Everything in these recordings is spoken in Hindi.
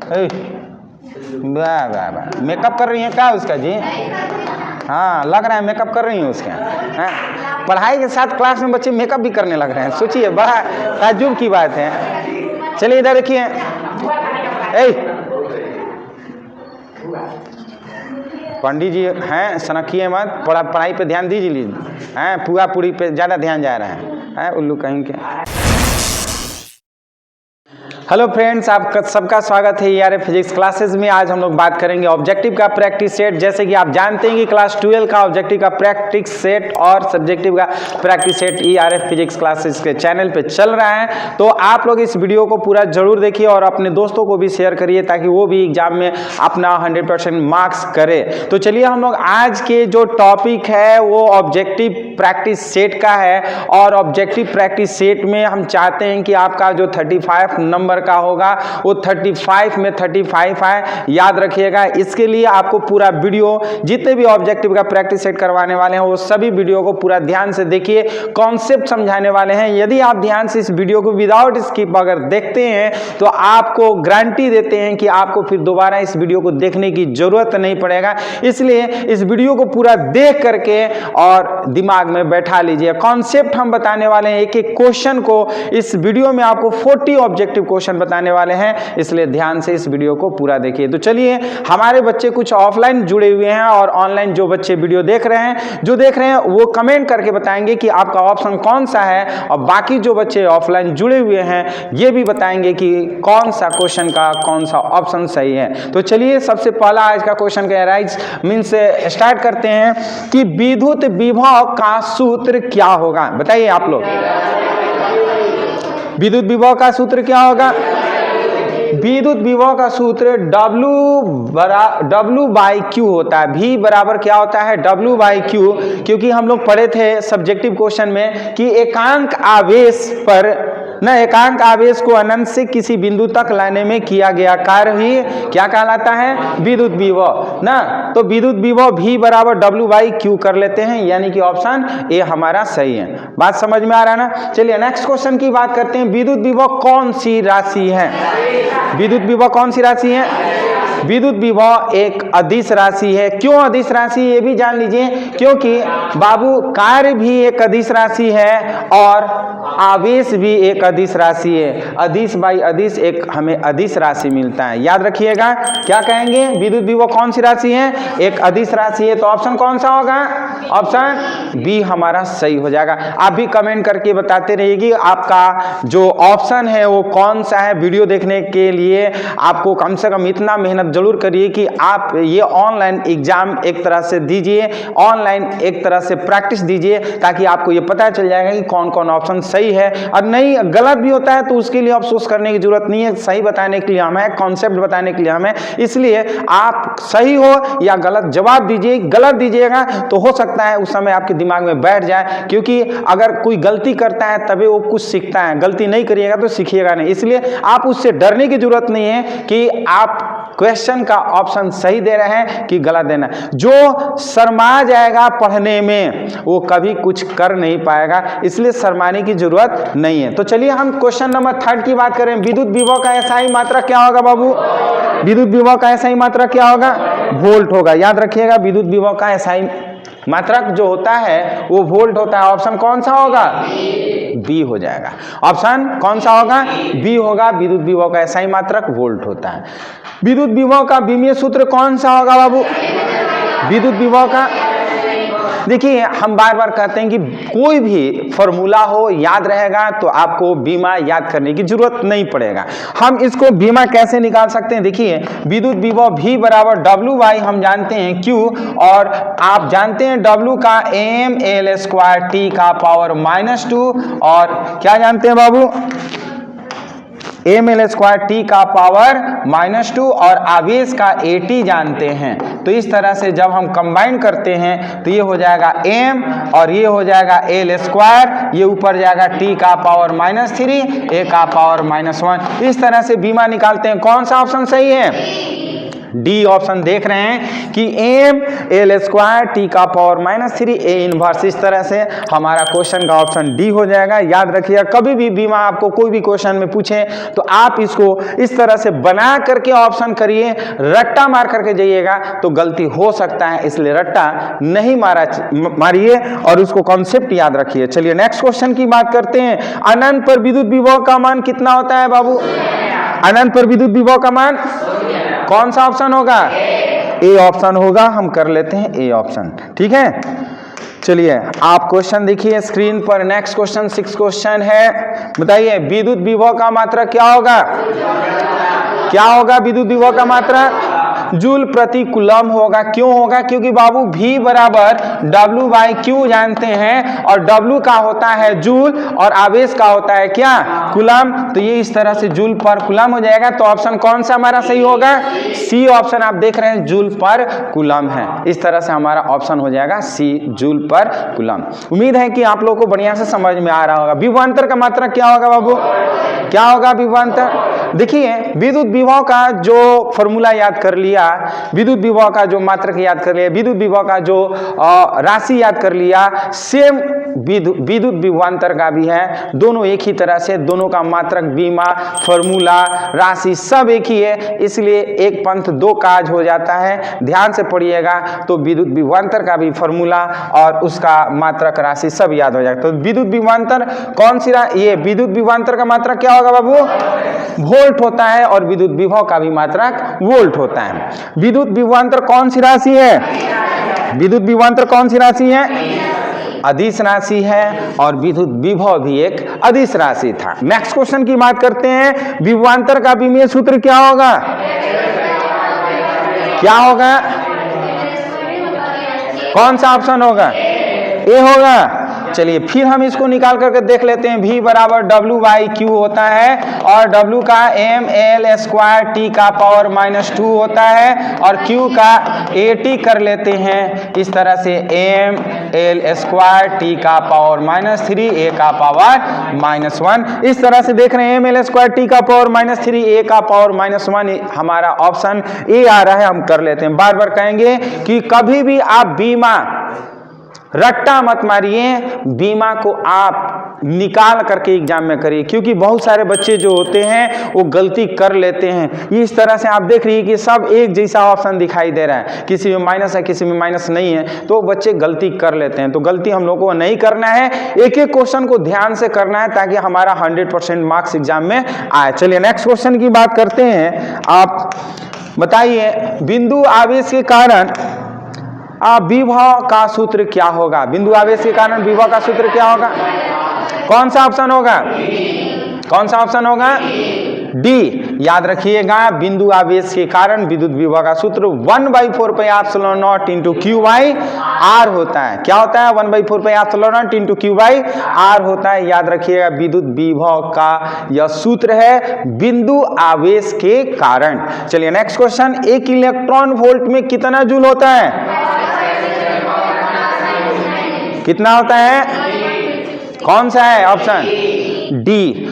वाह वाह वाह, मेकअप कर रही हैं क्या उसका जी? हाँ, लग रहा है मेकअप कर रही हैं उसका। हाँ, पढ़ाई के साथ क्लास में बच्चे मेकअप भी करने लग रहे हैं, सोचिए, बड़ा ताज्जुब की बात है। चलिए इधर देखिए, पंडित जी हैं, सनखिए मत, पढ़ाई पे ध्यान दीजिए हैं, पूरा पूरी पे ज़्यादा ध्यान जा रहा है उल्लू कहीं के। हेलो फ्रेंड्स, आप सबका स्वागत है ERF फिजिक्स क्लासेस में। आज हम लोग बात करेंगे ऑब्जेक्टिव का प्रैक्टिस सेट। जैसे कि आप जानते हैं कि क्लास 12 का ऑब्जेक्टिव का प्रैक्टिस सेट और सब्जेक्टिव का practice set ERF physics classes के चैनल पे चल रहा है। तो आप लोग इस वीडियो को पूरा जरूर देखिए और अपने दोस्तों को भी शेयर करिए ताकि वो भी एग्जाम में अपना 100% मार्क्स करे। तो चलिए हम लोग आज के जो टॉपिक है वो ऑब्जेक्टिव प्रैक्टिस सेट का है, और ऑब्जेक्टिव प्रैक्टिस सेट में हम चाहते हैं कि आपका जो 35 नंबर का होगा वो 35 में 35 है, याद रखिएगा। इसके लिए आपको पूरा वीडियो, जितने भी ऑब्जेक्टिव का प्रैक्टिस सेट करवाने वाले हैं वो सभी वीडियो को पूरा ध्यान से देखिए, कॉन्सेप्ट समझाने वाले हैं। यदि आप ध्यान से इस वीडियो को विदाउट स्किप अगर देखते हैं तो आपको गारंटी देते हैं कि आपको फिर दोबारा इस वीडियो को देखने की जरूरत नहीं पड़ेगा। इसलिए इस वीडियो को पूरा देख करके और दिमाग में बैठा लीजिए। कॉन्सेप्ट हम बताने वाले हैं, एक एक क्वेश्चन को इस वीडियो में आपको 40 ऑब्जेक्टिव क्वेश्चन बताने वाले हैं, इसलिए ध्यान से इस वीडियो को पूरा देखिए। तो चलिए, हमारे बच्चे कुछ ऑफलाइन जुड़े हुए हैं और ऑनलाइन जो बच्चे वीडियो देख रहे हैं वो कमेंट करके बताएंगे कि आपका ऑप्शन कौन सा है, और बाकी जो बच्चे ऑफलाइन जुड़े हुए हैं ये भी बताएंगे कि कौन सा क्वेश्चन का कौन सा ऑप्शन सही है। तो चलिए, सबसे पहला आज का क्वेश्चन का राइज मीन्स से स्टार्ट करते हैं कि विद्युत विभव का सूत्र क्या होगा। बताइए आप लोग, विद्युत विभव का सूत्र क्या होगा? विद्युत विभव का सूत्र W बाई क्यू होता है। V बराबर क्या होता है? W by Q. क्योंकि हम लोग पढ़े थे सब्जेक्टिव क्वेश्चन में कि एकांक आवेश पर एकांक आवेश को अनंत से किसी बिंदु तक लाने में किया गया कार्य ही क्या कहलाता है? विद्युत विभव ना। तो विद्युत विभव V बराबर W बाई क्यू कर लेते हैं, यानी कि ऑप्शन ए हमारा सही है। बात समझ में आ रहा है ना? चलिए नेक्स्ट क्वेश्चन की बात करते हैं। विद्युत विभव कौन सी राशि है? विद्युत विभव कौन सी राशि है? विद्युत विभव एक अदिश राशि है। क्यों अदिश राशि? ये भी जान लीजिए, क्योंकि बाबू कार्य भी एक अदिश राशि है और आवेश भी एक अदिश राशि है। अदिश बाई अदिश एक हमें अदिश राशि मिलता है, याद रखिएगा। क्या कहेंगे? विद्युत विभव कौन सी राशि है? एक अदिश राशि है। तो ऑप्शन कौन सा होगा? ऑप्शन बी हमारा सही हो जाएगा। आप भी कमेंट करके बताते रहिए कि आपका जो ऑप्शन है वो कौन सा है। वीडियो देखने के लिए आपको कम से कम इतना मेहनत जरूर करिए कि आप ये ऑनलाइन एग्जाम एक तरह से दीजिए, ऑनलाइन एक तरह से प्रैक्टिस दीजिए, ताकि आपको ये पता चल जाएगा कि कौन कौन ऑप्शन सही है। और नहीं, गलत भी होता है तो उसके लिए अफसोस करने की जरूरत नहीं है। सही बताने के लिए हम है, कॉन्सेप्ट बताने के लिए हम है। इसलिए आप सही हो या गलत जवाब दीजिए। गलत दीजिएगा तो हो सकता है उस समय आपके दिमाग में बैठ जाए, क्योंकि अगर कोई गलती करता है तभी वो कुछ सीखता है, गलती नहीं करिएगा तो सीखिएगा नहीं। इसलिए आप उससे डरने की जरूरत नहीं है कि आप क्वेश्चन का ऑप्शन सही दे रहे हैं कि गलत देना। जो शर्मा जाएगा पढ़ने में वो कभी कुछ कर नहीं पाएगा, इसलिए शर्माने की जरूरत नहीं है। तो चलिए हम क्वेश्चन नंबर 3 की बात करें। विद्युत विभव का SI मात्रा क्या होगा बाबू? विद्युत विभव का SI मात्रा क्या होगा? वोल्ट होगा। याद रखिएगा, विद्युत विभव का SI मात्रक जो होता है वो वोल्ट होता है। ऑप्शन कौन सा होगा? बी हो जाएगा। ऑप्शन कौन सा होगा? बी होगा। विद्युत विभव का SI मात्रक वोल्ट होता है। विद्युत विभव का विमीय सूत्र कौन सा होगा बाबू? विद्युत विभव का, देखिए हम बार बार कहते हैं कि कोई भी फॉर्मूला हो याद रहेगा तो आपको बीमा याद करने की जरूरत नहीं पड़ेगा। हम इसको बीमा कैसे निकाल सकते हैं? देखिए, विद्युत विभव V बराबर W बाई हम जानते हैं Q, और आप जानते हैं W का mL² T का पावर -2, और क्या जानते हैं बाबू? mL² T का पावर -2 और आवेश का AT जानते हैं। तो इस तरह से जब हम कंबाइन करते हैं तो ये हो जाएगा m और ये हो जाएगा L², ये ऊपर जाएगा T का पावर -3, A का पावर -1। इस तरह से बीमा निकालते हैं। कौन सा ऑप्शन सही है? डी ऑप्शन देख रहे हैं कि एम एल स्क्वायर टी का पावर -3 ए इनवर्स, इस तरह से हमारा क्वेश्चन का ऑप्शन डी हो जाएगा। याद रखिएगा, कभी भी बीमा आपको कोई भी क्वेश्चन में पूछे तो आप इसको इस तरह से बना करके ऑप्शन करिए, रट्टा मार करके जाइएगा तो गलती हो सकता है, इसलिए रट्टा नहीं मारिए और उसको कॉन्सेप्ट याद रखिए। चलिए नेक्स्ट क्वेश्चन की बात करते हैं। अनंत पर विद्युत विभव का मान कितना होता है बाबू? अनंत पर विद्युत विभव का मान कौन सा ऑप्शन होगा? ए ऑप्शन होगा। हम कर लेते हैं ए ऑप्शन, ठीक है। चलिए आप क्वेश्चन देखिए स्क्रीन पर। नेक्स्ट क्वेश्चन 6 क्वेश्चन है। बताइए विद्युत विभव का मात्रा क्या होगा? क्या होगा विद्युत विभव का मात्रा? जूल प्रति कूलम होगा। क्यों होगा? क्योंकि बाबू V बराबर W/Q जानते हैं और W का होता है जूल और आवेश का होता है क्या? कूलम। तो ये इस तरह से जूल पर कूलम हो जाएगा। तो ऑप्शन कौन सा हमारा सही होगा? सी ऑप्शन आप देख रहे हैं, जूल पर कूलम है। इस तरह से हमारा ऑप्शन हो जाएगा सी, जूल पर कूलम। उम्मीद है कि आप लोगों को बढ़िया से समझ में आ रहा होगा। विभवांतर का मात्रा क्या होगा बाबू? क्या होगा विभवांतर? देखिए विद्युत विभव का जो फॉर्मूला याद कर लिया, विद्युत विभव का जो मात्रक याद कर लिया, विद्युत विभव का जो राशि याद कर लिया, सेम विद्युत विभवांतर का भी है। दोनों एक ही तरह से, दोनों का मात्रक, बीमा, फॉर्मूला, राशि सब एक ही है, इसलिए एक पंथ दो काज हो जाता है। ध्यान से पढ़िएगा तो विद्युत विभवांतर का भी फॉर्मूला और उसका मात्रक, राशि सब याद हो जाएगा। तो विद्युत विभवांतर कौन सी? ये विद्युत विभवांतर का मात्रक क्या होगा बाबू? वोल्ट होता है और विद्युत विभव का भी मात्रक वोल्ट होता है। विद्युत विभवांतर कौन सी राशि है? विद्युत विभवांतर कौन सी राशि है? अदिश राशि है और विद्युत विभव भी एक अदिश राशि था। नेक्स्ट क्वेश्चन की बात करते हैं। विभवांतर का विमीय सूत्र क्या होगा? क्या होगा? कौन सा ऑप्शन होगा? ए होगा। चलिए फिर हम इसको निकाल करके देख लेते हैं। V बराबर W/Q होता है और W का ml स्क्वायर T का पावर -2 होता है और Q का AT कर लेते हैं इस तरह से, ml स्क्वायर T का पावर -3 A का पावर -1। इस तरह से देख रहे हैं ml स्क्वायर T का पावर -3 A का पावर -1, हमारा ऑप्शन ए आ रहा है। हम कर लेते हैं। बार बार कहेंगे कि कभी भी आप बीमा रट्टा मत मारिए, बीमा को आप निकाल करके एग्जाम में करिए, क्योंकि बहुत सारे बच्चे जो होते हैं वो गलती कर लेते हैं। इस तरह से आप देख रही है कि सब एक जैसा ऑप्शन दिखाई दे रहा है, किसी में माइनस है किसी में माइनस नहीं है, तो बच्चे गलती कर लेते हैं। तो गलती हम लोगों को नहीं करना है, एक एक क्वेश्चन को ध्यान से करना है ताकि हमारा 100% मार्क्स एग्जाम में आए। चलिए नेक्स्ट क्वेश्चन की बात करते हैं। आप बताइए बिंदु आवेश के कारण विभव का सूत्र क्या होगा? बिंदु आवेश के कारण विभव का सूत्र क्या होगा? कौन सा ऑप्शन होगा? कौन सा ऑप्शन होगा? डी। याद रखिएगा बिंदु आवेश के कारण विद्युत विभव का सूत्र 1/4 pi epsilon not into Q/R होता है। क्या होता है? 1/4 pi epsilon not into Q/R होता है। याद रखिएगा विद्युत विभव का यह सूत्र है बिंदु आवेश के कारण। चलिए नेक्स्ट क्वेश्चन। एक इलेक्ट्रॉन वोल्ट में कितना जूल होता है? कितना होता है? कौन सा है option? D.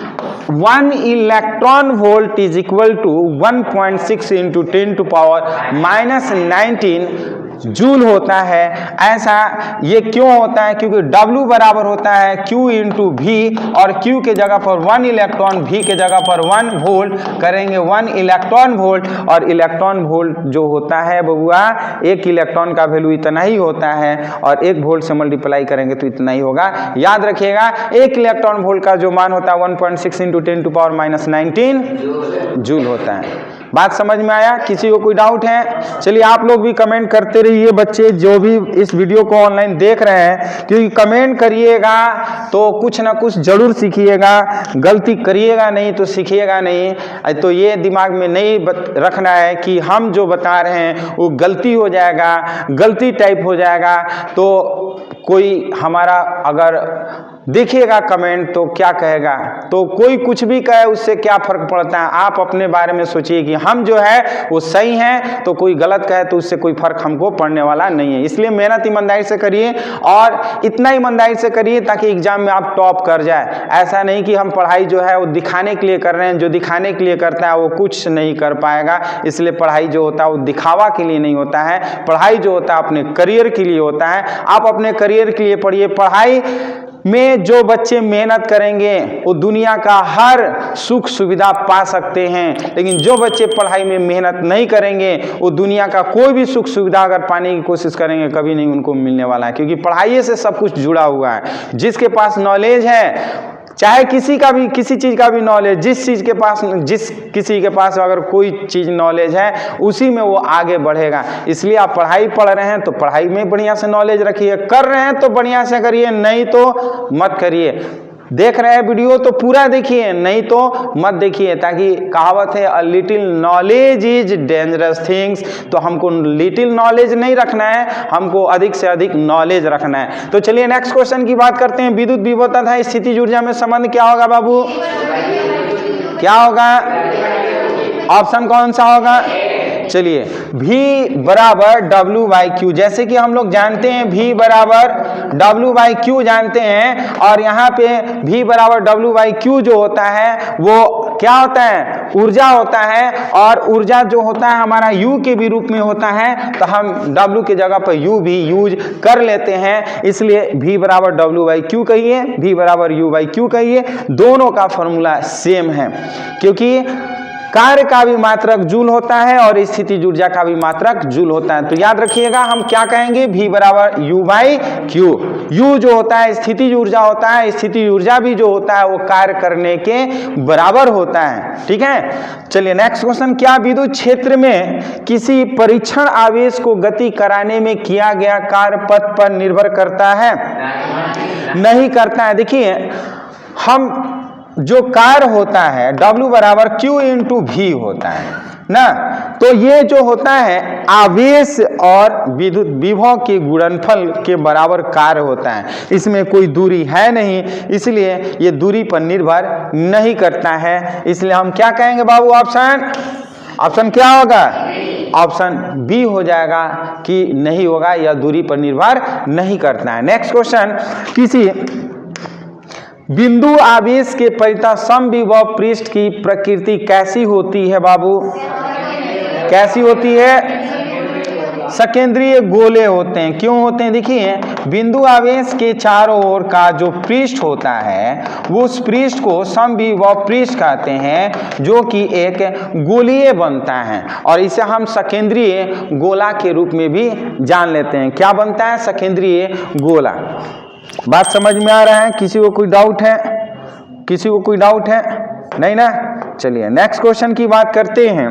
1 electron volt is equal to 1.6 into 10⁻⁻19 joule होता है। ऐसा ये क्यों होता है? क्योंकि W बराबर होता है Q इंटू V और Q के जगह पर 1 इलेक्ट्रॉन, V के जगह पर 1 वोल्ट करेंगे, 1 इलेक्ट्रॉन वोल्ट। और इलेक्ट्रॉन वोल्ट जो होता है बबुआ, एक इलेक्ट्रॉन का वैल्यू इतना ही होता है और 1 वोल्ट से मल्टीप्लाई करेंगे तो इतना ही होगा। याद रखिएगा एक इलेक्ट्रॉन वोल्ट का जो मान होता है 1.6 इंटू 10⁻⁻19 जूल होता है। बात समझ में आया? किसी को कोई डाउट है? चलिए आप लोग भी कमेंट करते रहिए, बच्चे जो भी इस वीडियो को ऑनलाइन देख रहे हैं, क्योंकि कमेंट करिएगा तो कुछ ना कुछ जरूर सीखिएगा, गलती करिएगा नहीं तो सीखिएगा नहीं। तो ये दिमाग में नहीं रखना है कि हम जो बता रहे हैं वो गलती हो जाएगा, गलती टाइप हो जाएगा। तो कोई हमारा अगर देखिएगा कमेंट तो क्या कहेगा। तो कोई कुछ भी कहे उससे क्या फर्क पड़ता है, आप अपने बारे में सोचिए कि हम जो है वो सही हैं, तो कोई गलत कहे तो उससे कोई फर्क हमको पड़ने वाला नहीं है। इसलिए मेहनत ईमानदारी से करिए और इतना ईमानदारी से करिए ताकि एग्जाम में आप टॉप कर जाए। ऐसा नहीं कि हम पढ़ाई जो है वो दिखाने के लिए कर रहे हैं, जो दिखाने के लिए करता है वो कुछ नहीं कर पाएगा। इसलिए पढ़ाई जो होता है वो दिखावा के लिए नहीं होता है, पढ़ाई जो होता है अपने करियर के लिए होता है। आप अपने करियर के लिए पढ़िए। पढ़ाई में जो बच्चे मेहनत करेंगे वो दुनिया का हर सुख सुविधा पा सकते हैं, लेकिन जो बच्चे पढ़ाई में मेहनत नहीं करेंगे वो दुनिया का कोई भी सुख सुविधा अगर पाने की कोशिश करेंगे कभी नहीं उनको मिलने वाला है, क्योंकि पढ़ाई से सब कुछ जुड़ा हुआ है। जिसके पास नॉलेज है, चाहे किसी का भी किसी चीज़ का भी नॉलेज, जिस किसी के पास अगर कोई चीज़ नॉलेज है उसी में वो आगे बढ़ेगा। इसलिए आप पढ़ाई पढ़ रहे हैं तो पढ़ाई में बढ़िया से नॉलेज रखिए, कर रहे हैं तो बढ़िया से करिए, नहीं तो मत करिए। देख रहे हैं वीडियो तो पूरा देखिए, नहीं तो मत देखिए, ताकि कहावत है a little knowledge is dangerous things. तो हमको लिटिल नॉलेज नहीं रखना है, हमको अधिक से अधिक नॉलेज रखना है। तो चलिए नेक्स्ट क्वेश्चन की बात करते हैं। विद्युत विभव तथा स्थितिज ऊर्जा में संबंध क्या होगा बाबू? क्या होगा? ऑप्शन कौन सा होगा? चलिए V बराबर W/Q, जैसे कि हम लोग जानते हैं V बराबर W/Q जानते हैं, और यहाँ पे V बराबर W/Q जो होता है वो क्या होता है? ऊर्जा होता है, और ऊर्जा जो होता है हमारा U के भी रूप में होता है, तो हम W के जगह पर U भी यूज कर लेते हैं। इसलिए V बराबर W/Q कहिए, V बराबर U/Q कहिए, दोनों का फॉर्मूला सेम है, क्योंकि कार्य का भी मात्रक जूल होता है और स्थितिज ऊर्जा का भी मात्रक जूल होता है। तो याद रखिएगा हम क्या कहेंगे? V बराबर U/Q। U जो होता है स्थितिज ऊर्जा होता है, स्थितिज ऊर्जा भी जो होता है वो कार्य करने के बराबर होता है। ठीक है, चलिए नेक्स्ट क्वेश्चन। क्या विद्युत क्षेत्र में किसी परीक्षण आवेश को गति कराने में किया गया कार्य पथ पर निर्भर करता है? नहीं करता है। देखिए हम जो कार्य होता है W बराबर Q इंटू V होता है ना, तो ये जो होता है आवेश और विद्युत विभव के गुणनफल के बराबर कार्य होता है। इसमें कोई दूरी है नहीं, इसलिए ये दूरी पर निर्भर नहीं करता है। इसलिए हम क्या कहेंगे बाबू? ऑप्शन क्या होगा? ऑप्शन बी हो जाएगा कि नहीं होगा, यह दूरी पर निर्भर नहीं करता है। Next question. किसी बिंदु आवेश के परितः समविभव पृष्ठ की प्रकृति कैसी होती है बाबू? कैसी होती है? सकेंद्रीय गोले होते हैं। क्यों होते हैं? देखिए बिंदु आवेश के चारों ओर का जो पृष्ठ होता है वो उस पृष्ठ को समविभव पृष्ठ कहते हैं, जो कि एक गोलीय बनता है, और इसे हम सकेंद्रीय गोला के रूप में भी जान लेते हैं। क्या बनता है? सकेंद्रीय गोला। बात समझ में आ रहा है? किसी को कोई डाउट है? किसी को कोई डाउट है? नहीं ना? चलिए नेक्स्ट क्वेश्चन की बात करते हैं।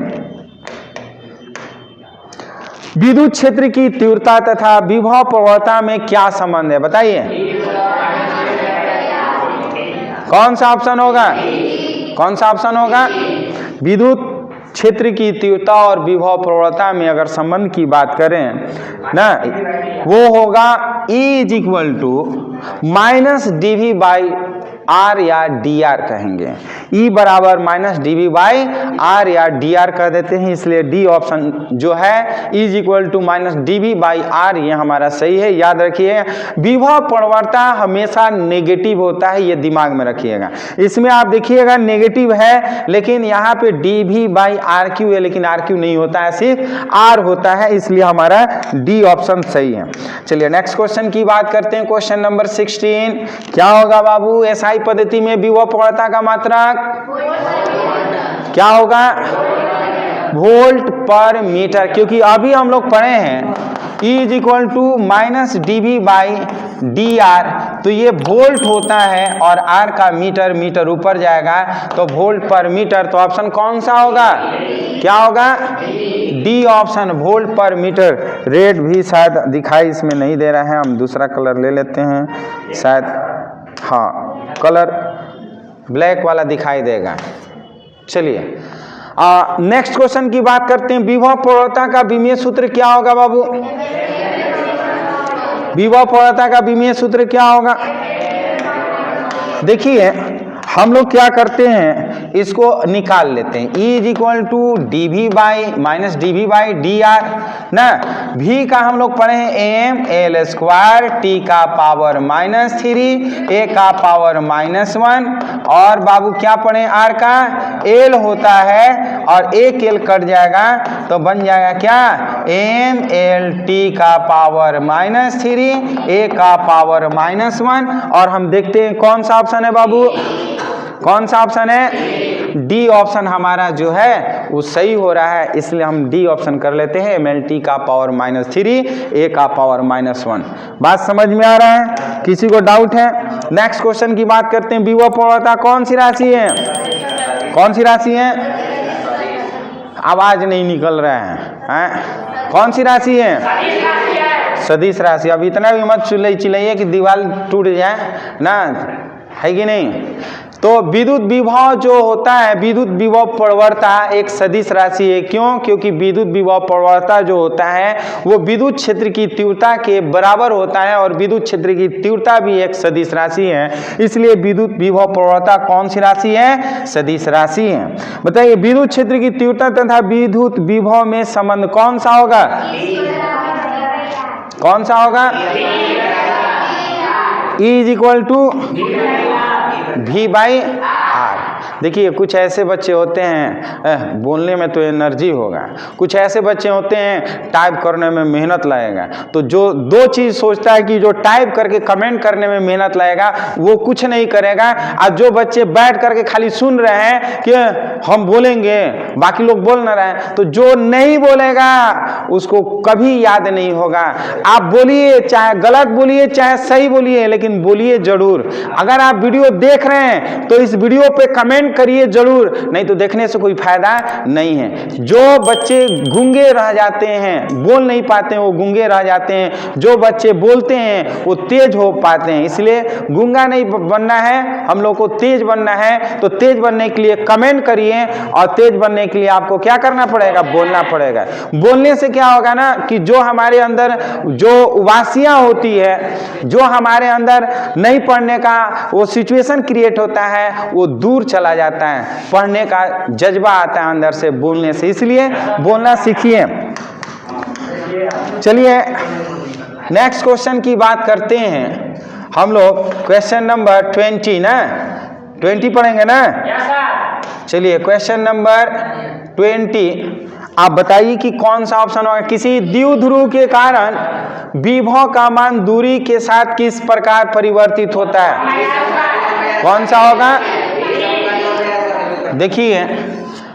विद्युत क्षेत्र की तीव्रता तथा विभव प्रवणता में क्या संबंध है? बताइए कौन सा ऑप्शन होगा? कौन सा ऑप्शन होगा? विद्युत क्षेत्र की तीव्रता और विभव प्रवणता में अगर संबंध की बात करें ना, वो होगा E = -dV/r या dr कहेंगे। E बराबर -dV/r या dr कर देते हैं, इसलिए डी ऑप्शन जो है E = -dV/r ये हमारा सही है। याद रखिए विभव प्रवणता हमेशा नेगेटिव होता है, ये दिमाग में रखिएगा। इसमें आप देखिएगा नेगेटिव है, लेकिन यहाँ पे dV/RQ है, लेकिन RQ नहीं होता है, सिर्फ R होता है, इसलिए हमारा डी ऑप्शन सही है। चलिए नेक्स्ट क्वेश्चन की बात करते हैं। Question number 16। क्या होगा बाबू? SI पद्धति में विभव प्रवणता का मात्रक क्या होगा? वोल्ट पर मीटर, क्योंकि अभी हम लोग पढ़े हैं E = -dV/dr, तो ये वोल्ट होता है और R का मीटर ऊपर जाएगा तो वोल्ट पर मीटर। तो ऑप्शन कौन सा होगा? क्या होगा? डी ऑप्शन वोल्ट पर मीटर। रेड भी शायद दिखाई इसमें नहीं दे रहा है, हम दूसरा कलर ले लेते हैं, शायद हाँ कलर ब्लैक वाला दिखाई देगा। चलिए नेक्स्ट क्वेश्चन की बात करते हैं। विभव प्रवणता का विमीय सूत्र क्या होगा बाबू? विभव प्रवणता का विमीय सूत्र क्या होगा? देखिए हम लोग क्या करते हैं, इसको निकाल लेते हैं। E is equal to D V by minus D V by D R ना। V का हम लोग पढ़े हैं एम एल स्क्वायर टी का पावर -3 ए का पावर -1 और बाबू क्या पढ़े R का L होता है और एक L कट जाएगा तो बन जाएगा क्या एम एल टी का पावर -3 ए का पावर -1 और हम देखते हैं कौन सा ऑप्शन है बाबू, कौन सा ऑप्शन है, डी ऑप्शन हमारा जो है वो सही हो रहा है, इसलिए हम डी ऑप्शन कर लेते हैं एम एल टी का पावर -3 ए का पावर -1। बात समझ में आ रहा है, किसी को डाउट है? नेक्स्ट क्वेश्चन की बात करते हैं। विभव प्रवणता कौन सी राशि है, कौन सी राशि है, आवाज नहीं निकल रहा है, कौन सी राशि है, सदिश राशि। अब इतना भी मत चिल्लाइए कि दीवार टूट जाए ना, है कि नहीं। तो विद्युत विभव जो होता है, विद्युत विभव प्रवणता एक सदिश राशि है। क्यों? क्योंकि विद्युत विभव प्रवणता जो होता है वो विद्युत क्षेत्र की तीव्रता के बराबर होता है और विद्युत क्षेत्र की तीव्रता भी एक सदिश राशि है, इसलिए विद्युत विभव प्रवणता कौन सी राशि है, सदिश राशि है। बताइए विद्युत क्षेत्र की तीव्रता तथा विद्युत विभव में संबंध कौन सा होगा, कौन सा होगा, E is equal to V by R. देखिए कुछ ऐसे बच्चे होते हैं बोलने में तो एनर्जी होगा, कुछ ऐसे बच्चे होते हैं टाइप करने में मेहनत लगेगा, तो जो दो चीज सोचता है कि जो टाइप करके कमेंट करने में मेहनत लगेगा वो कुछ नहीं करेगा, और जो बच्चे बैठ करके खाली सुन रहे हैं कि हम बोलेंगे बाकी लोग बोल ना रहे हैं, तो जो नहीं बोलेगा उसको कभी याद नहीं होगा। आप बोलिए, चाहे गलत बोलिए चाहे सही बोलिए, लेकिन बोलिए जरूर। अगर आप वीडियो देख रहे हैं तो इस वीडियो पे कमेंट करिए जरूर, नहीं तो देखने से कोई फायदा नहीं है। जो बच्चे गूंगे रह जाते हैं, बोल नहीं पाते हैं, वो गूंगे रह जाते हैं, जो बच्चे बोलते हैं वो तेज हो पाते हैं। इसलिए गूंगा नहीं बनना है, हम लोग को तेज बनना है। तो तेज बनने के लिए कमेंट करिए, और तेज बनने के लिए आपको क्या करना पड़ेगा, बोलना पड़ेगा। बोलने से क्या होगा ना कि जो हमारे अंदर जो उबासियां होती है, जो हमारे अंदर नहीं पढ़ने का वो सिचुएशन क्रिएट होता है, वो दूर चला जाता है, पढ़ने का जज्बा आता है अंदर से बोलने से। इसलिए बोलना सीखिए। चलिए नेक्स्ट क्वेश्चन की बात करते हैं हम लोग। क्वेश्चन नंबर 20 ना, 20 पढ़ेंगे ना। चलिए क्वेश्चन नंबर 20, आप बताइए कि कौन सा ऑप्शन होगा। किसी द्विध्रुव के कारण विभव का मान दूरी के साथ किस प्रकार परिवर्तित होता है, कौन सा होगा। देखिए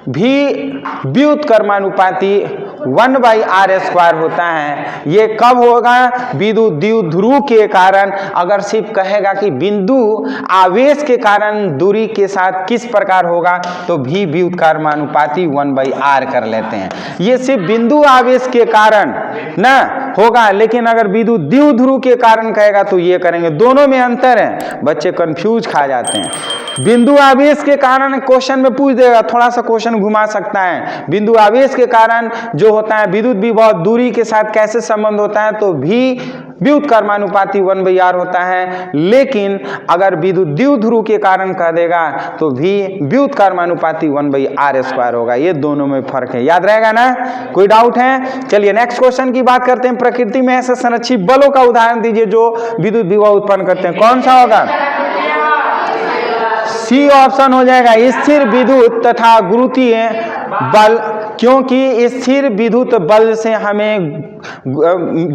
भी व्युत्क्रमानुपाती 1/r² होता है। ये कब होगा, विद्युत द्विध्रुव के कारण। अगर सिर्फ कहेगा कि बिंदु आवेश के कारण दूरी के साथ किस प्रकार होगा, तो भी व्युत्क्रमानुपाती 1/r कर लेते हैं। ये सिर्फ बिंदु आवेश के कारण ना होगा, लेकिन अगर विद्युत द्विध्रुव के कारण कहेगा तो ये करेंगे। दोनों में अंतर है, बच्चे कंफ्यूज खा जाते हैं। बिंदु आवेश के कारण क्वेश्चन में पूछ देगा, थोड़ा सा क्वेश्चन घुमा सकता है। बिंदु आवेश के कारण जो होता है विद्युत विभव दूरी के साथ कैसे संबंध होता है, तो भी व्युत्क्रमानुपाती 1/r होता है। लेकिन अगर विद्युत द्विध्रुव के कारण कह देगा तो भी व्युत्क्रमानुपाती 1/r² होगा। ये दोनों में फर्क है, याद रहेगा ना, कोई डाउट है। चलिए नेक्स्ट क्वेश्चन की बात करते हैं। प्रकृति में ऐसे संरक्षित बलों का उदाहरण दीजिए जो विद्युत विभव उत्पन्न करते हैं, कौन सा होगा। सी ऑप्शन हो जाएगा, स्थिर विद्युत तथा गुरुत्वीय बल। क्योंकि स्थिर विद्युत बल से हमें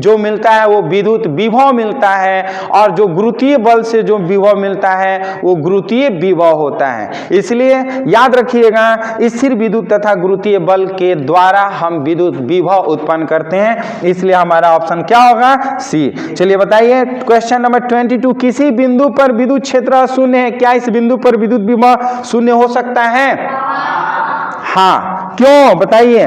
जो मिलता है वो विद्युत विभव मिलता है, और जो गुरुत्वीय बल से जो विभव मिलता है वो गुरुत्वीय विभव होता है। इसलिए याद रखिएगा, स्थिर विद्युत तथा गुरुत्वीय बल के द्वारा हम विद्युत विभव उत्पन्न करते हैं, इसलिए हमारा ऑप्शन क्या होगा, सी। चलिए बताइए क्वेश्चन नंबर 22, किसी बिंदु पर विद्युत क्षेत्र शून्य है, क्या इस बिंदु पर विद्युत विभव शून्य हो सकता है। हाँ, क्यों बताइए,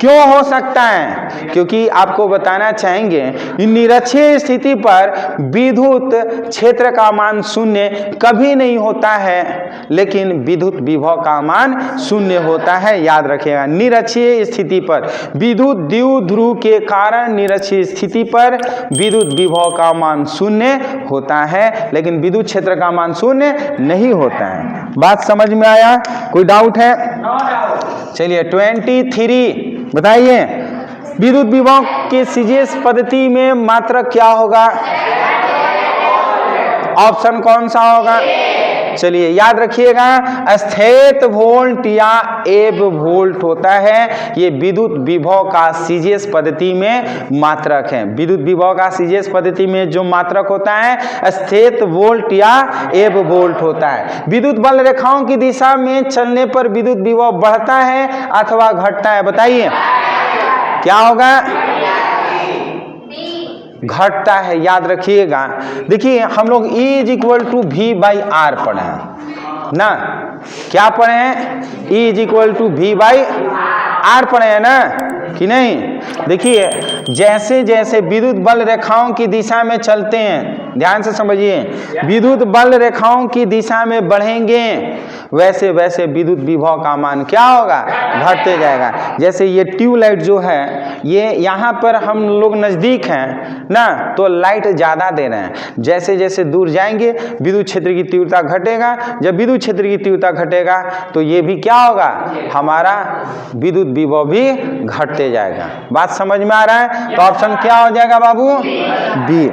क्यों हो सकता है? क्योंकि आपको बताना चाहेंगे निरक्षीय स्थिति पर विद्युत क्षेत्र का मान शून्य कभी नहीं होता है, लेकिन विद्युत विभव का मान शून्य होता है। याद रखिएगा, निरक्षीय स्थिति पर विद्युत द्विध्रुव के कारण निरक्षीय स्थिति पर विद्युत विभव का मान शून्य होता है, लेकिन विद्युत क्षेत्र का मान शून्य नहीं होता है। बात समझ में आया? कोई डाउट है? चलिए 23 बताइए, विद्युत विभव के सीजीएस पद्धति में मात्रक क्या होगा? ऑप्शन कौन सा होगा? चलिए याद रखिएगा, स्थित वोल्ट या एब वोल्ट होता है। ये विद्युत विभव का सीजीएस पद्धति में मात्रक है। विद्युत विभव का सीजीएस पद्धति में जो मात्रक होता है स्थित वोल्ट या एब वोल्ट होता है। विद्युत बल रेखाओं की दिशा में चलने पर विद्युत विभव बढ़ता है अथवा घटता है? बताइए क्या होगा? घटता है। याद रखिएगा, देखिए हम लोग E = V/R पढ़े हैं ना, क्या पढ़े हैं? E = V/R पढ़े हैं ना कि नहीं? देखिए जैसे जैसे विद्युत बल रेखाओं की दिशा में चलते हैं, ध्यान से समझिए, विद्युत बल रेखाओं की दिशा में बढ़ेंगे वैसे वैसे विद्युत विभव का मान क्या होगा? घटते जाएगा। जैसे ये ट्यूबलाइट जो है, ये यहाँ पर हम लोग नज़दीक हैं ना, तो लाइट ज़्यादा दे रहे हैं। जैसे जैसे दूर जाएंगे विद्युत क्षेत्र की तीव्रता घटेगा। जब विद्युत क्षेत्र की तीव्रता घटेगा तो ये भी क्या होगा? हमारा विद्युत विभव भी घटते जाएगा। बात समझ में आ रहा है? तो ऑप्शन क्या हो जाएगा बाबू? बी।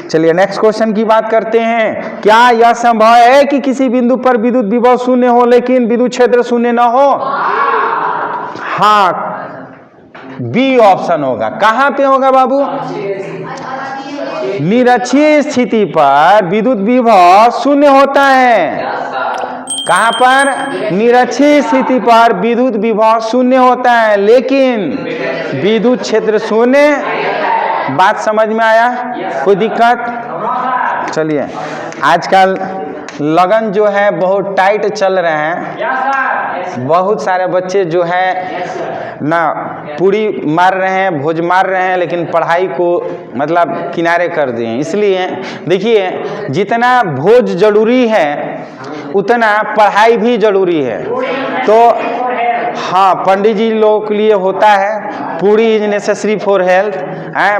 चलिए नेक्स्ट क्वेश्चन की बात करते हैं। क्या यह संभव है कि किसी बिंदु पर विद्युत विभव शून्य हो लेकिन विद्युत क्षेत्र शून्य न हो? हाँ, बी ऑप्शन होगा। कहां पे होगा बाबू? निरक्षीय स्थिति पर विद्युत विभव शून्य होता है। कहां पर? निरक्षीय स्थिति पर विद्युत विभव शून्य होता है, लेकिन विद्युत क्षेत्र शून्य। बात समझ में आया? कोई दिक्कत? चलिए, आजकल लगन जो है बहुत टाइट चल रहे हैं। बहुत सारे बच्चे जो है ना पूरी मार रहे हैं, भोज मार रहे हैं, लेकिन पढ़ाई को मतलब किनारे कर दिए। इसलिए देखिए, जितना भोज जरूरी है उतना पढ़ाई भी जरूरी है। तो हाँ, पंडित जी लोगों के लिए होता है पूरी इज नेसेसरी फॉर हेल्थ,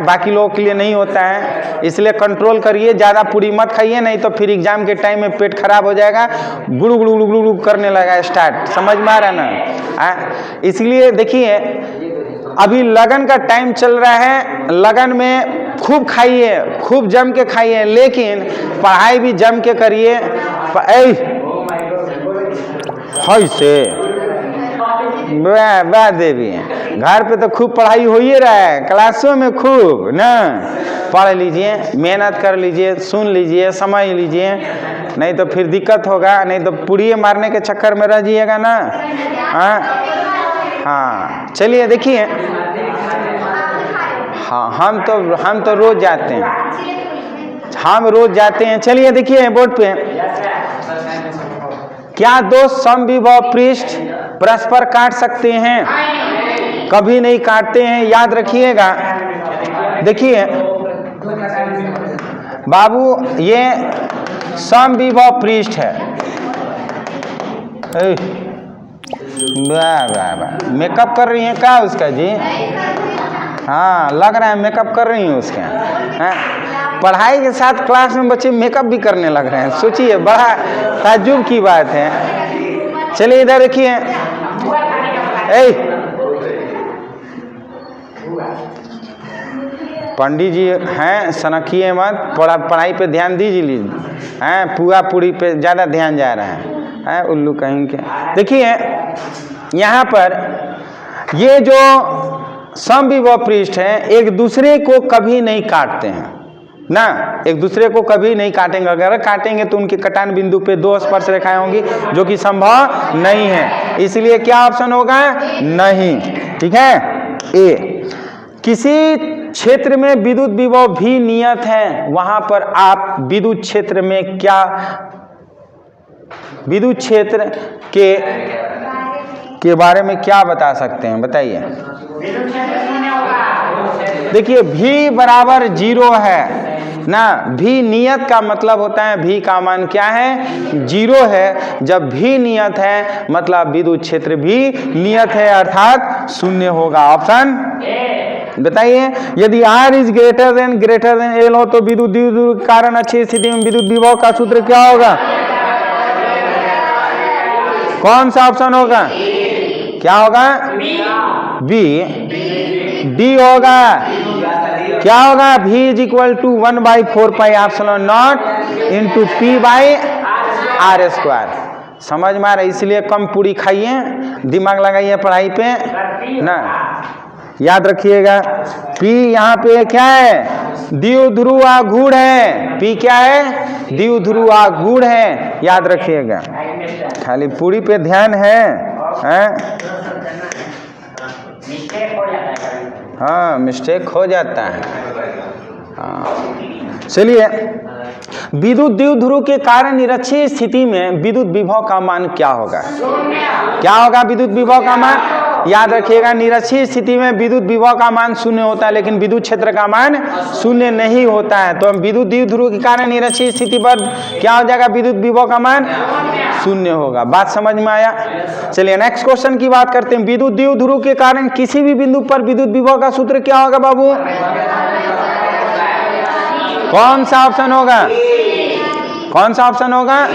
बाकी लोगों के लिए नहीं होता है। इसलिए कंट्रोल करिए, ज़्यादा पूरी मत खाइए, नहीं तो फिर एग्जाम के टाइम में पेट खराब हो जाएगा, गुड़ू गुड़ू गुड़ू गुड़ू करने लगा स्टार्ट। समझ में आ रहा ना? इसलिए देखिए, अभी लगन का टाइम चल रहा है, लगन में खूब खाइए, खूब जम के खाइए, लेकिन पढ़ाई भी जम के करिए। से वाह देवी, घर पे तो खूब पढ़ाई हो ही रहा है, क्लासों में खूब ना पढ़ लीजिए, मेहनत कर लीजिए, सुन लीजिए, समझ लीजिए, नहीं तो फिर दिक्कत होगा। नहीं तो पुड़िये मारने के चक्कर में रह जाइएगा ना। हाँ चलिए देखिए, हाँ हम तो रोज जाते हैं, हम रोज जाते हैं। चलिए देखिए बोर्ड पे, क्या दो समविभव पृष्ठ परस्पर काट सकते हैं? कभी नहीं काटते हैं। याद रखिएगा, देखिए बाबू, ये समविभव पृष्ठ है। वाह वाह वाह, मेकअप कर रही हैं क्या उसका जी? हाँ लग रहा है मेकअप कर रही हैं उसका। हाँ, पढ़ाई के साथ क्लास में बच्चे मेकअप भी करने लग रहे हैं। सोचिए, बड़ा ताज्जुब की बात है। चलिए इधर देखिए, पंडित जी हैं, सनकिए मत, पढ़ाई पे ध्यान दीजिए हैं, पुआ पूड़ी पे ज़्यादा ध्यान जा रहा है उल्लू कहीं के। देखिए यहाँ पर ये जो समविभव पृष्ठ हैं एक दूसरे को कभी नहीं काटते हैं ना, एक दूसरे को कभी नहीं काटेंगे। अगर काटेंगे तो उनके कटान बिंदु पे दो स्पर्श रेखाएं होंगी, जो कि संभव नहीं है। इसलिए क्या ऑप्शन होगा? नहीं। ठीक है। ए, किसी क्षेत्र में विद्युत विभव भी नियत है, वहां पर आप विद्युत क्षेत्र में क्या, विद्युत क्षेत्र के बारे में क्या बता सकते हैं, बताइए। देखिए V बराबर 0 है ना, भी नियत का मतलब होता है भी का मान क्या है 0 है। जब भी नियत है मतलब विद्युत क्षेत्र भी नियत है अर्थात शून्य होगा। ऑप्शन बताइए। यदि R is greater than L हो तो विद्युत द्विध्रुव के कारण अच्छी स्थिति में विद्युत विभव का सूत्र क्या होगा? कौन सा ऑप्शन होगा? क्या होगा? बी। डी होगा। क्या होगा? V is equal to 1/4πε0 into P by R square. समझ में आ रहा है? इसलिए कम पूरी खाइए, दिमाग लगाइए पढ़ाई पे ना, याद रखिएगा। P यहाँ पे क्या है? द्विध्रुव आघूर्ण है। P क्या है? द्विध्रुव आघूर्ण है, याद रखिएगा। खाली पूरी पे ध्यान है, हाँ मिस्टेक हो जाता है। चलिए, विद्युत द्विध्रुव के कारण निरक्षीय स्थिति में विद्युत विभव का मान क्या होगा? क्या होगा विद्युत विभव का मान? याद रखिएगा, निरक्षीय स्थिति में विद्युत विभव का मान शून्य होता है लेकिन विद्युत क्षेत्र का मान शून्य नहीं होता है। तो विद्युत द्विध्रुव के कारण निरक्षीय स्थिति पर क्या हो जाएगा? विद्युत विभव का मान शून्य होगा। बात समझ में आया? चलिए नेक्स्ट क्वेश्चन की बात करते हैं। विद्युत द्विध्रुव के कारण किसी भी बिंदु पर विद्युत विभव का सूत्र क्या होगा बाबू? कौन सा ऑप्शन होगा? कौन सा ऑप्शन होगा?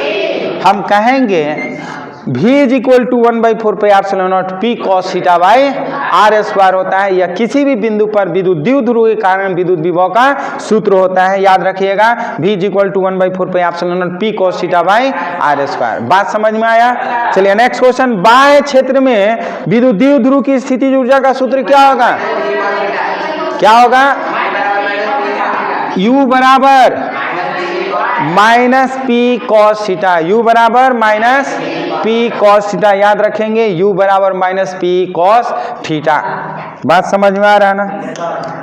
हम कहेंगे V is equal to 1/4πε0 P cos theta by R square होता है। यह किसी भी बिंदु पर विद्युत द्विध्रुव के कारण विद्युत विभव का सूत्र होता है, याद रखिएगा। V is equal to 1/4πε0 P cos theta by R square. बात समझ में आया? चलिए नेक्स्ट क्वेश्चन। बाह्य क्षेत्र में विद्युत द्विध्रुव की स्थितिज ऊर्जा का सूत्र क्या होगा? क्या होगा? U बराबर minus P cos theta. U बराबर माइनस P cos थीटा, याद रखेंगे। U बराबर माइनस P cos थीटा। बात समझ में आ रहा है ना?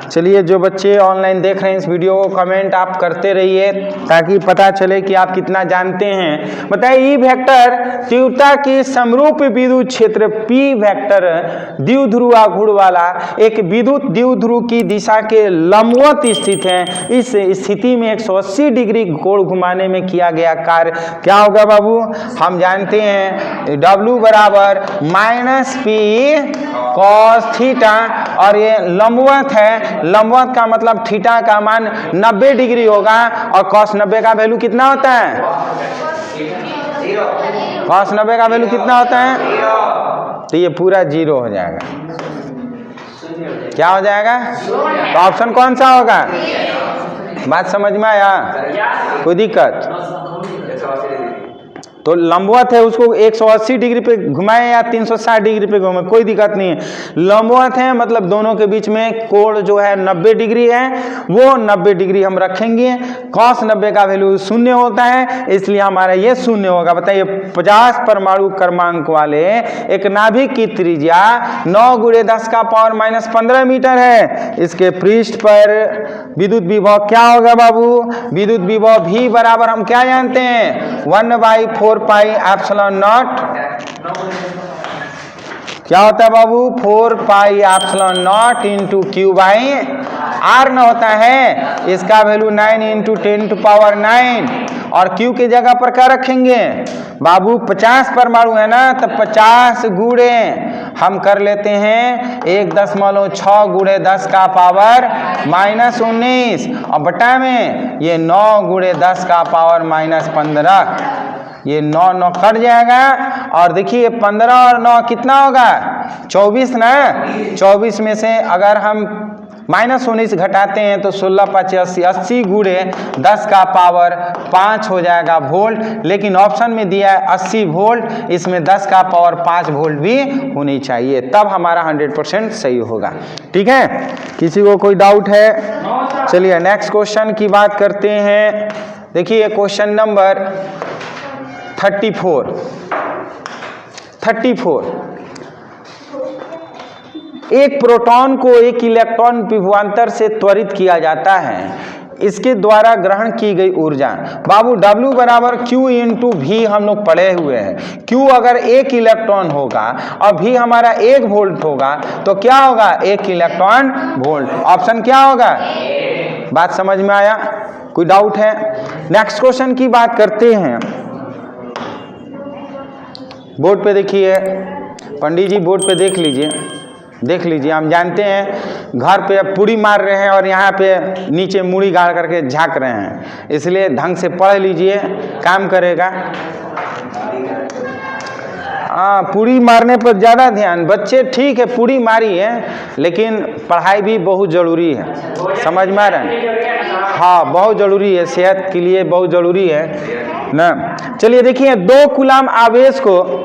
चलिए, जो बच्चे ऑनलाइन देख रहे हैं इस वीडियो को कमेंट आप करते रहिए ताकि पता चले कि आप कितना जानते हैं। बताइए, ई वेक्टर तीव्रता की समरूप विद्युत क्षेत्र P वेक्टर द्विध्रुव आघूर्ण वाला एक विद्युत द्विध्रुव की दिशा के लंबवत स्थित है। इस स्थिति में 180 डिग्री कोण घुमाने में किया गया कार्य क्या होगा बाबू? हम जानते हैं W बराबर माइनस P cos थीटा, और ये लंबवत है। लंबवत का मतलब थीटा का मान 90 डिग्री होगा और cos 90 का वैल्यू कितना होता है? cos 90 का वैल्यू कितना होता है? तो ये पूरा 0 हो जाएगा। क्या हो जाएगा? तो ऑप्शन कौन सा होगा? बात समझ में आया? कोई दिक्कत? तो लंबवत है, उसको 180 डिग्री पे घुमाएं या 360 डिग्री पे घुमाएं, कोई दिक्कत नहीं है। लंबवत है मतलब दोनों के बीच में कोण जो है 90 डिग्री है, वो 90 डिग्री हम रखेंगे। cos 90 का वैल्यू शून्य होता है, इसलिए हमारा ये शून्य होगा। बताइए, 50 परमाणु क्रमांक वाले एक नाभिक की त्रिज्या 9 × 10⁻⁻15 मीटर है। इसके पृष्ठ पर विद्युत विभव क्या होगा बाबू? विद्युत विभव V बराबर हम क्या जानते हैं? 1/4πε0। क्या होता है बाबू? 4πε0 इंटू Q बाई R न होता है। इसका वैल्यू 9 × 10⁻⁹ और Q की जगह पर क्या रखेंगे बाबू? 50 परमाणु है ना, तो 50 गुणे हम कर लेते हैं 1.6 × 10⁻⁻19 और बटा में ये 9 × 10⁻⁻15। ये 9 कट जाएगा और देखिए 15 और 9 कितना होगा? 24 ना। 24 में से अगर हम -19 घटाते हैं तो 16 × 5 = 80 × 10⁻5 हो जाएगा वोल्ट। लेकिन ऑप्शन में दिया है 80 वोल्ट, इसमें 10⁻5 वोल्ट भी होनी चाहिए, तब हमारा 100% सही होगा। ठीक है, किसी को कोई डाउट है? चलिए नेक्स्ट क्वेश्चन की बात करते हैं। देखिए क्वेश्चन नंबर 34। एक प्रोटॉन को एक इलेक्ट्रॉन विभवांतर से त्वरित किया जाता है। इसके द्वारा ग्रहण की गई ऊर्जा। बाबू W बराबर Q इंटू V हम लोग पढ़े हुए हैं। Q अगर 1 इलेक्ट्रॉन होगा और V हमारा 1 वोल्ट होगा तो क्या होगा? 1 इलेक्ट्रॉन वोल्ट। ऑप्शन क्या होगा? बात समझ में आया? कोई डाउट है? नेक्स्ट क्वेश्चन की बात करते हैं। बोर्ड पे देखिए, पंडित जी बोर्ड पे देख लीजिए। हम जानते हैं घर पे पूड़ी मार रहे हैं और यहाँ पे नीचे मूड़ी गाड़ करके झाँक रहे हैं, इसलिए ढंग से पढ़ लीजिए, काम करेगा। पूड़ी मारने पर ज़्यादा ध्यान। बच्चे ठीक है पूड़ी मारी है, लेकिन पढ़ाई भी बहुत ज़रूरी है। समझ में आ रहा है? हाँ, बहुत ज़रूरी है, सेहत के लिए बहुत ज़रूरी है ना। चलिए देखिए, 2 कूलम आवेश को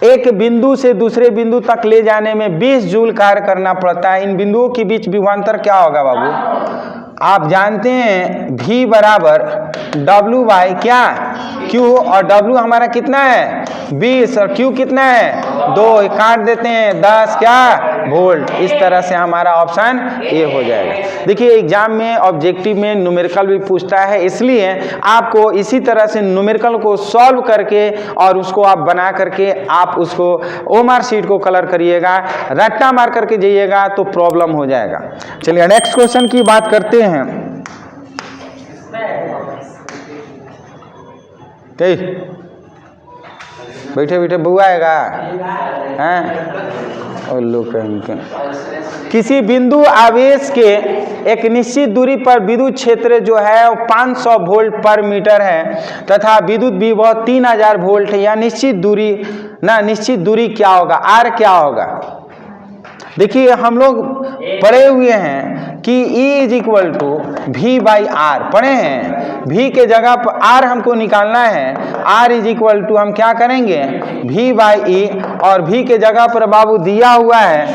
एक बिंदु से दूसरे बिंदु तक ले जाने में 20 जूल कार्य करना पड़ता है। इन बिंदुओं के बीच विभवांतर क्या होगा बाबू? आप जानते हैं V बराबर W बाई क्या? Q, और W हमारा कितना है? 20, और Q कितना है? 2। काट देते हैं, 10 क्या वोल्ट। इस तरह से हमारा ऑप्शन ए हो जाएगा। देखिए एग्जाम में ऑब्जेक्टिव में न्यूमेरिकल भी पूछता है, इसलिए आपको इसी तरह से न्यूमेरिकल को सॉल्व करके और उसको आप बना करके आप उसको ओमार शीट को कलर करिएगा, रट्टा मार करके जाइएगा तो प्रॉब्लम हो जाएगा। चलिए नेक्स्ट क्वेश्चन की बात करते हैं। बैठे बैठे बुआ आएगा हैं? और लोग कहेंगे किसी बिंदु आवेश के एक निश्चित दूरी पर विद्युत क्षेत्र जो है वो 500 वोल्ट पर मीटर है तथा विद्युत विभव 3000 वोल्ट है। या निश्चित दूरी क्या होगा? आर क्या होगा? देखिए हम लोग पढ़े हुए हैं कि E is equal to V by R, पढ़े हैं। V के जगह पर R हमको निकालना है। R इज इक्वल टू हम क्या करेंगे? V बाई E, और V के जगह पर बाबू दिया हुआ है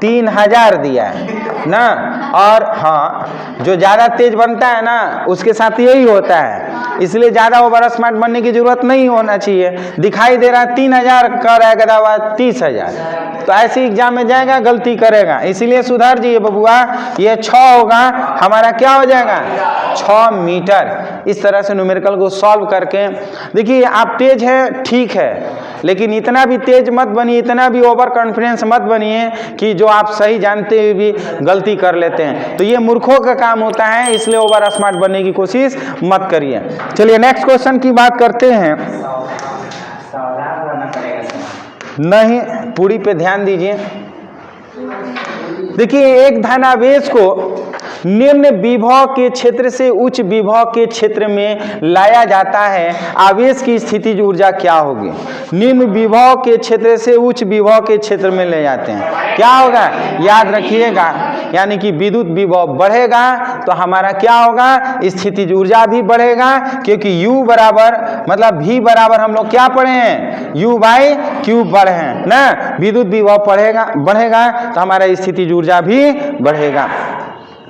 3000 दिया है ना। और हाँ, जो ज़्यादा तेज बनता है ना उसके साथ यही होता है, इसलिए ज़्यादा ओवर स्मार्ट बनने की जरूरत नहीं होना चाहिए। दिखाई दे रहा है 3000 कर रहेगा हुआ 30,000, तो ऐसे एग्जाम में जाएगा गलती करेगा, इसीलिए सुधार जाइए बबुआ। ये 6 होगा हमारा, क्या हो जाएगा? 6 मीटर। इस तरह से न्यूमेरिकल को सॉल्व करके देखिए, आप तेज है ठीक है, लेकिन इतना भी तेज मत बनिए, इतना भी ओवर कॉन्फिडेंस मत बनिए कि जो आप सही जानते हुए भी गलती कर लेते हैं। तो ये मूर्खों का काम होता है, इसलिए ओवर स्मार्ट बनने की कोशिश मत करिए। चलिए नेक्स्ट क्वेश्चन की बात करते हैं। नहीं, पूरी पे ध्यान दीजिए। देखिए एक धनावेश को निम्न विभव के क्षेत्र से उच्च विभव के क्षेत्र में लाया जाता है, आवेश की स्थितिज ऊर्जा क्या होगी? निम्न विभव के क्षेत्र से उच्च विभव के क्षेत्र में ले जाते हैं, क्या होगा? याद रखिएगा, यानी कि विद्युत विभव बढ़ेगा तो हमारा क्या होगा? स्थितिज ऊर्जा भी बढ़ेगा, क्योंकि U बराबर मतलब V बराबर हम लोग क्या पढ़े हैं? U बाई Q पढ़े हैं ना। विद्युत विभव बढ़ेगा तो हमारा स्थितिज ऊर्जा भी बढ़ेगा।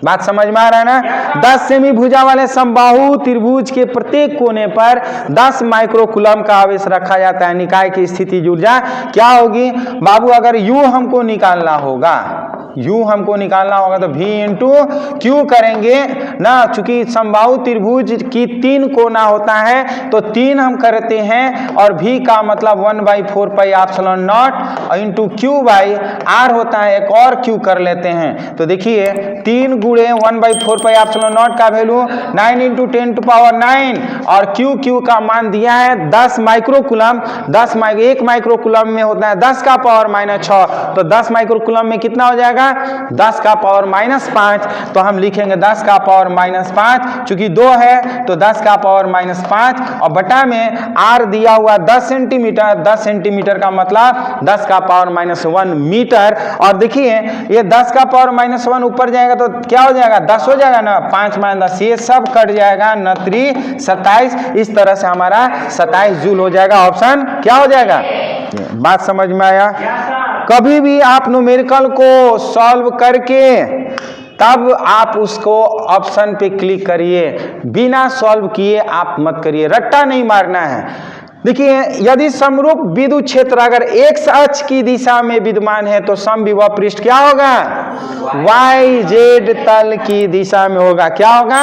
बात समझ में आ रहा है ना। 10 सेमी भुजा वाले समबाहु त्रिभुज के प्रत्येक कोने पर 10 माइक्रोकूलम का आवेश रखा जाता है। निकाय की स्थितिज ऊर्जा क्या होगी बाबू? अगर U हमको निकालना होगा तो V इंटू Q करेंगे ना। चूंकि समबाहु त्रिभुज की 3 कोना होता है तो 3 हम करते हैं, और V का मतलब 1/4 pi epsilon not into Q by R होता है, एक और Q कर लेते हैं। तो देखिए 3 गुणे 1/4 पाई एप्सिलॉन नॉट का वैल्यू 9 इंटू 10 टू पावर 9, और Q का मान दिया है 10 माइक्रोकूलम। 1 माइक्रोकूलम में होता है 10 का पावर -6, तो 10 माइक्रोकूलम में कितना हो जाएगा? 10 का पावर -5। तो हम लिखेंगे 10 का पावर -5, चूंकि 2 है तो 10 का पावर -5, और बटा में R दिया हुआ 10 सेंटीमीटर। 10 सेंटीमीटर का मतलब 10 का पावर -1 मीटर। और देखिए ये 10 का पावर -1 ऊपर जाएगा तो क्या हो जाएगा? 10 हो जाएगा ना। 5 - 10 ये सब कट जाएगा, 9 27। इस तरह से हमारा 27 जूल हो जाएगा। ऑप्शन क्या हो जाएगा? बात समझ में आया? कभी भी आप न्यूमेरिकल को सॉल्व करके तब आप उसको ऑप्शन पे क्लिक करिए, बिना सॉल्व किए आप मत करिए। रट्टा नहीं मारना है। देखिए, यदि समरूप विद्युत क्षेत्र अगर एक्स अक्ष की दिशा में विद्यमान है तो समविभव पृष्ठ क्या होगा? वाई जेड तल की दिशा में होगा। क्या होगा?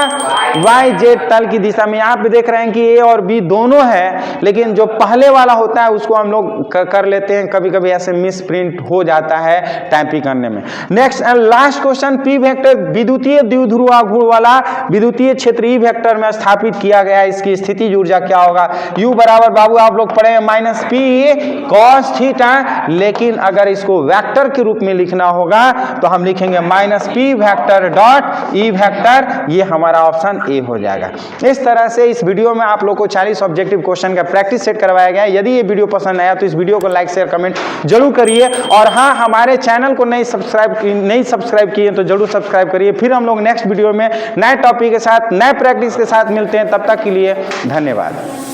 वाई जेड तल की दिशा में। यहाँ पे देख रहे हैं कि ए और बी दोनों है, लेकिन जो पहले वाला होता है उसको हम लोग कर लेते हैं, कभी कभी ऐसे मिस प्रिंट हो जाता है टाइपिंग करने में। Next and last question, P vector विद्युतीय द्विध्रुव आघूर्ण वाला विद्युतीय क्षेत्र ई वेक्टर में स्थापित किया गया, इसकी स्थितिज ऊर्जा क्या होगा? यू बराबर बाबू आप लोग पढ़े माइनस पी कॉस थीटा, लेकिन अगर इसको वेक्टर के रूप में लिखना होगा तो हम लिखेंगे minus P vector dot E vector. ये हमारा ऑप्शन ए हो जाएगा। इस तरह से इस वीडियो में आप लोग को 40 ऑब्जेक्टिव क्वेश्चन का प्रैक्टिस सेट करवाया गया है। यदि ये वीडियो पसंद आया तो इस वीडियो को लाइक शेयर कमेंट जरूर करिए, और हाँ, हमारे चैनल को नहीं सब्सक्राइब किए तो जरूर सब्सक्राइब करिए। फिर हम लोग नेक्स्ट वीडियो में नए टॉपिक के साथ, नए प्रैक्टिस के साथ मिलते हैं। तब तक के लिए धन्यवाद।